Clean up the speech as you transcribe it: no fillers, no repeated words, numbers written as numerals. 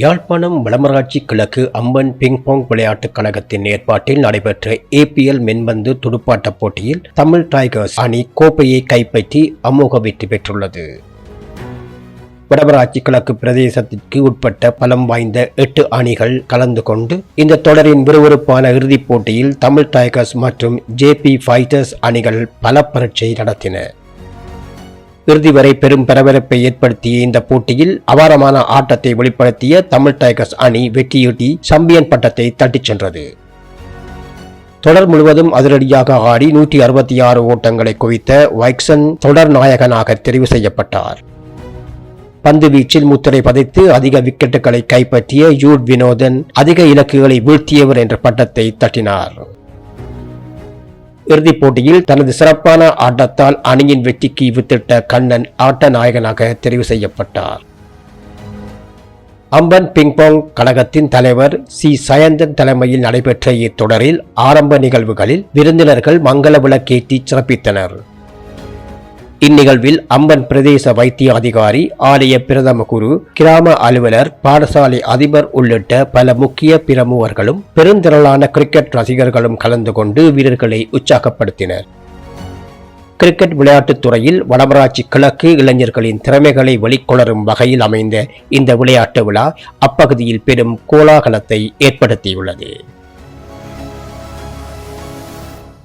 யாழ்ப்பாணம் வடமராட்சி கிழக்கு Amphan ping pong விளையாட்டுக் கழகத்தின் ஏற்பாட்டில் நடைபெற்ற APL மென்பந்து துடுப்பாட்டப் போட்டியில் தமிழ் டைகர்ஸ் அணி கோப்பையை கைப்பற்றி அமோக வெற்றி பெற்றுள்ளது. வடமராட்சி கிழக்கு பிரதேசத்திற்கு உட்பட்ட பலம் வாய்ந்த 8 அணிகள் கலந்து கொண்டு இந்த தொடரின் விறுவிறுப்பான இறுதிப் போட்டியில் தமிழ் டைகர்ஸ் மற்றும் JP ஃபைட்டர்ஸ் அணிகள் பல பரீட்சை நடத்தின. இறுதி வரை பெரும் பரபரப்பை ஏற்படுத்திய இந்த போட்டியில் அபாரமான ஆட்டத்தை வெளிப்படுத்திய தமிழ் டைகர்ஸ் அணி வெற்றியீட்டி சாம்பியன் பட்டத்தை தட்டிச் சென்றது. தொடர் முழுவதும் அதிரடியாக ஆடி 166 ஓட்டங்களை குவித்த வைக்சன் தொடர் நாயகனாக தெரிவு செய்யப்பட்டார். பந்து வீச்சில் முத்திரை பதித்து அதிக விக்கெட்டுகளை கைப்பற்றிய யூட் வினோதன் அதிக இலக்குகளை வீழ்த்தியவர் என்ற பட்டத்தை தட்டினார். இறுதிப் போட்டியில் தனது சிறப்பான ஆட்டத்தால் அணியின் வெற்றிக்கு வித்திட்ட கண்ணன் ஆட்ட நாயகனாக தெரிவு செய்யப்பட்டார். அம்பன் பிங்பாங் கழகத்தின் தலைவர் சி சயந்தன் தலைமையில் நடைபெற்ற இத்தொடரில் ஆரம்ப நிகழ்வுகளில் விருந்தினர்கள் மங்கள விளக்கேற்றி சிறப்பித்தனர். இந்நிகழ்வில் அம்பன் பிரதேச வைத்திய அதிகாரி, ஆலய பிரதம குரு, கிராம அலுவலர், பாடசாலை அதிபர் உள்ளிட்ட பல முக்கிய பிரமுகர்களும் பெருந்திரளான கிரிக்கெட் ரசிகர்களும் கலந்து கொண்டு வீரர்களை உற்சாகப்படுத்தினர். கிரிக்கெட் விளையாட்டுத் துறையில் வடமராட்சி கிழக்கு இளைஞர்களின் திறமைகளை வெளிக்கொணரும் வகையில் அமைந்த இந்த விளையாட்டு விழா அப்பகுதியில் பெரும் கோலாகலத்தை ஏற்படுத்தியுள்ளது.